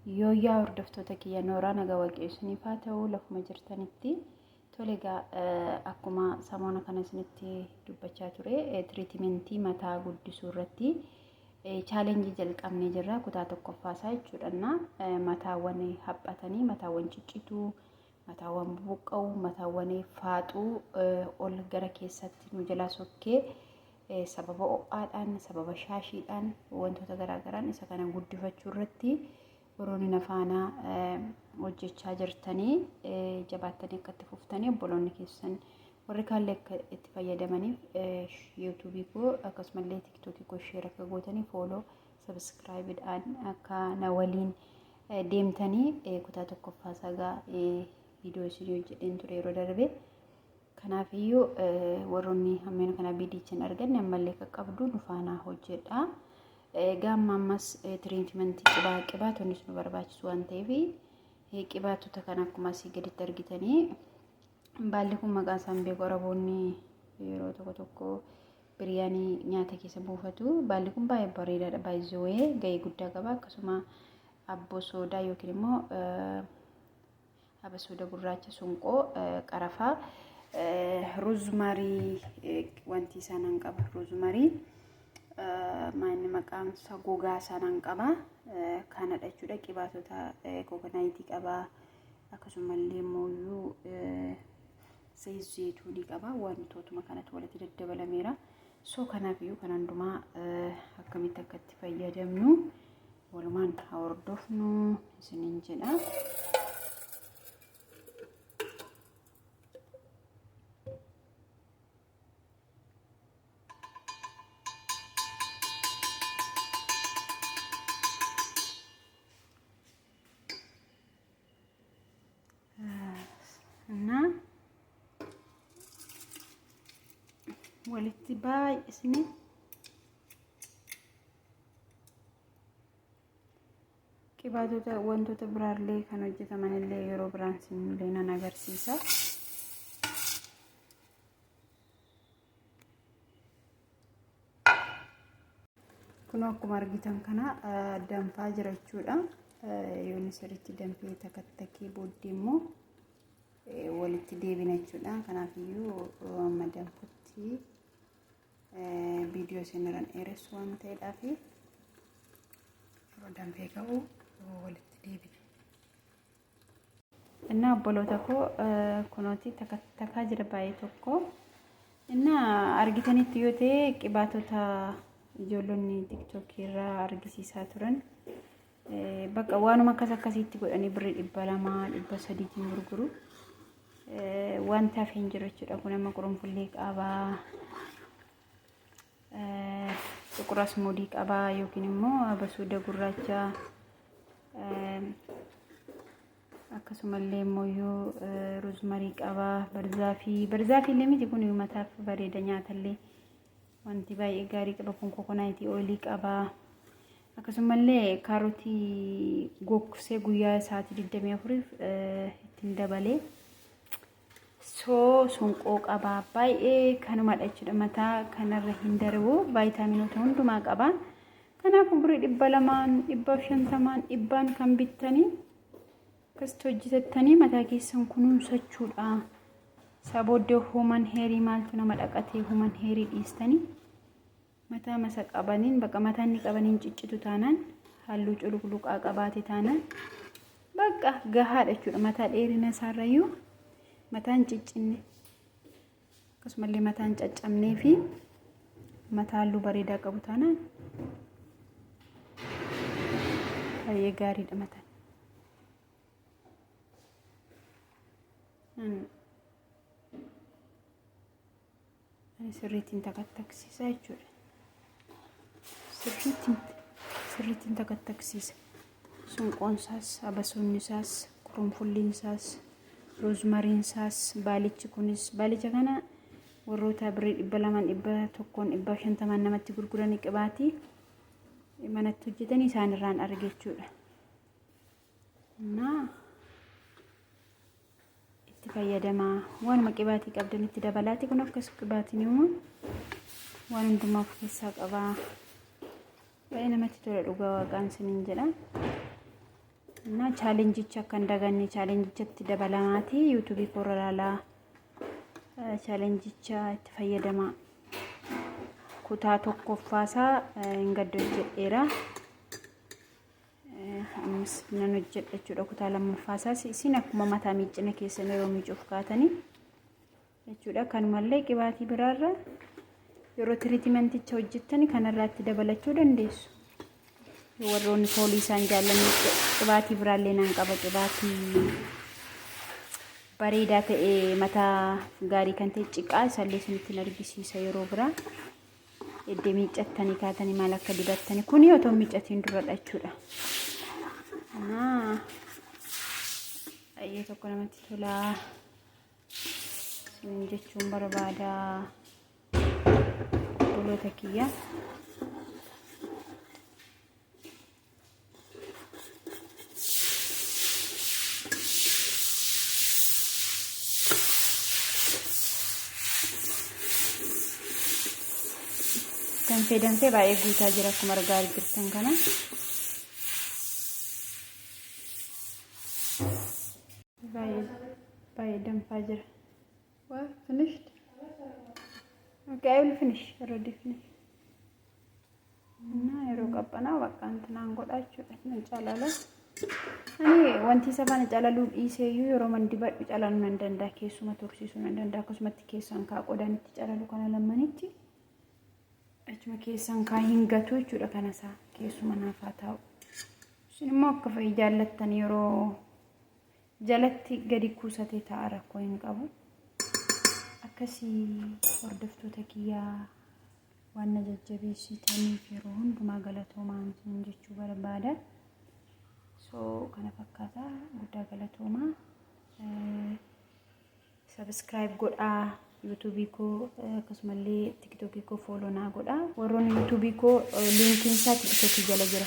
Yooyaa hordoftoota kiyya nooraa nagaa waaqessanii faa ta'uu lafuma jirtanitti tolegaa akkuma samoona kana isinitti dubbachaa ture tiriitimentii mataa guddisuu irratti chaalenjii jalqabnee jirra kutaa tokkoffaasaa jechuudha. Mataawwan haphatanii mataawwan ciccituu mataawwan buqqa'u mataawwan faaxuu ol gara keessatti nu jalaa sokkee sababa o'aadhaan sababa shaashiidhaan wantoota garaagaraan isa kana guddifachuu irratti Orooni nafaana hojjechaa jirtanii jabaattanii akka itti fuftanii obboloonni keessan warri kaallee akka itti fayyadamaniif yuutuubii koo akkasumallee tiiktookii koo sheer akka gootanii fooloo sabskiraayibidhaan akka na waliin deemtanii kutaa tokkoffaasaa viidiyoo isinii hojjedheen ture yeroo darbe. Kanaafiyyuu warroonni hammeen kana viidiyichaan arganne ammallee qaqqabduu nufaanaa hojjedhaa. Gamma ammas tiriitimentii qibaatonis nu barbaachisu waan ta'eef qibaatota kana akkuma asii gaditti argitanii baalli kun maqaan isaan beeku Araboonni yeroo tokko tokko biriyaanii nyaata keessa buufatu. Baalli kun baay'ee bareedaadha. Baay'ee gahee guddaa qaba. Akkasuma abboo soodaa yookiin immoo abasooda gurraacha sunqoo qarafaa roozmarii wanti isaan qaba roozmarii maanni maqaan isaa gogaa sanaan qaba kanadha jechuudha. Qibaatota kokonaayitii qaba akkasumallee mooyyuu zayituunii qaba. Wantootuma kanatti walitti daddabalameera. So kanaafiyyuu kan hundumaa akkamitti akka itti fayyadamnu walumaan hordofnu isiniin jedha. walitti baay'isni qibaatota wantoota biraallee kan hojjetaman illee yeroo biraan sinillee nan agarsiisa. Kun akkuma argitan kana danfaa jira jechuudha. Yoonni sirriitti danfee takattakee booddee immoo walitti deebina jechuudha. Kanaafiyyuu amma danfutti viidiyoo isinirran dheeressu waan ta'eedhaaf yeroo danfee ga'u walitti deebina. Innaa obboloota koo kunooti takattaa jira baay'ee tokko. Innaa argitanitti yoo ta'e qibaatota ijoollonni tiktookii irraa argisiisaa turan bakka waanuma akkasitti godhanii birrii 200 300 gurguru. Wanta hafeen jiru jechuudha. Kun amma qurunfullee qabaa cuquras moodii qabaa yookiin immoo abasuuda gurraacha akkasumallee immoo roozmarii qabaa barzaafii illee miti kun mataaf bareeda nyaatallee wanti baay'ee gaarii qaba. Kun kokonaayitii oilii qabaa akkasumallee kaarotii gogsee guyyaa sa'aatii 24 ittiin dabalee sunqoo qabaa baay'ee kanumadha jechuudha. Mataa kanarra hin darbu vaayitaaminoota hundumaa qabaa. Kanaafuu birrii 200 150 dhibbaan kan bittanii akkasitti hojjetattanii mataa keessan kunuunsachuudha. Sabooddee human heerii maaltu nama dhaqatee human heerii dhiistanii mataa masa qabaniin bakka mataan ni qabaniin ciccitu taanaan halluu cululuqaa qabaate taanaan bakka gahaadha jechuudha. Mataa dheerina isaarrayyuu mataan ciccinne akkasumallee mataan caccabnee fi mataa halluu bareedaa qabu taanaan baay'ee gaariidha mataan. Ani sirriittiin takattaksiisa jechuudha. Sirriittiin takattaksiisa. Sunqoon isaas, abasuunni isaas, qurunfulliin isaas, roozmariin isaas, baalichi kunis baalicha kana warroota birrii 200 150 namatti gurguranii qibaatii manatti hojjetanii isaan irraan arge jechuudha. Itti fayyadamaa waanuma qibaatii qabdan itti dabalaati. Kun akkas qibaatiin immoo waan hundumaaf keessaa qabaa. Baay'ee namatti tola dhugaa waaqaan isiniin jedha. እና ቻሌንጅቻ ከንደገኒ ቻሌንጅቻት ደበላማቲ ዩቲዩብ ኮራላላ ቻሌንጅቻ ተፈየደማ ኩታ ቶኮፋሳ እንገዶጅ ኤራ አምስ ነኖጀት እቹ ኩታ ለመፋሳ ሲነኩ ማማታ ሚጭነ ከሰነ ሮሚ ጮፍካተኒ እቹዳ ካን ማለይ ቅባቲ ብራራ የሮ ትሪትመንት ቾጅተኒ ከነራት ደበለቹ ደንዴሱ ወሮን ፖሊሳን ጃለም ቅባቲ ብራሌናን ቀበ ቅባቲ በሬዳ ተኤ መታ ጋሪ ከንተ ጭቃ ሰሌስንት ነርጊሲሰ የሮ ብራ እደሚጨተኒ ካተኒ ማለከ ዲበተኒ ኩኒ ኦቶ ሚጨቲን ድረዳቹዳ እና አየተኮ ለመት ቶላ እንጀቹን በርባዳ ዶሎተኪያ danfe baay'ee guutaa jira akkuma argaa jirtan kana baay'ee danfaa jira well finished okay I will finish already finished እና የሮ ቀበና በቃ እንትናን ጎዳችሁ እንጫላለ እኔ ወንቲ ሰባን ጫላሉ ኢሴዩ የሮ መንዲበድ ጫላሉ እንደንዳ ኬሱ መቶክሲሱ እንደንዳ ኮስመቲክ ኬሳን ካቆዳን ጫላሉ kana ለማንቺ achuma keessan kaahin gatuu jechuudha kanasa keessuma naafaa taa'u isin immoo akka fa'i jaallattan yeroo jalatti gadi kuusatee ta'a rakkoo hin qabu akkasii hordoftoota kiyyaa waan na jajjabeessitaniif yeroo hundumaa galatoomaa jechuu barbaada so kana fakkaata guddaa galatoomaa subscribe godhaa YouTube ko akkasumallee TikTok ko follow na godha warroon YouTube ko linkin isaa TikTok jala jira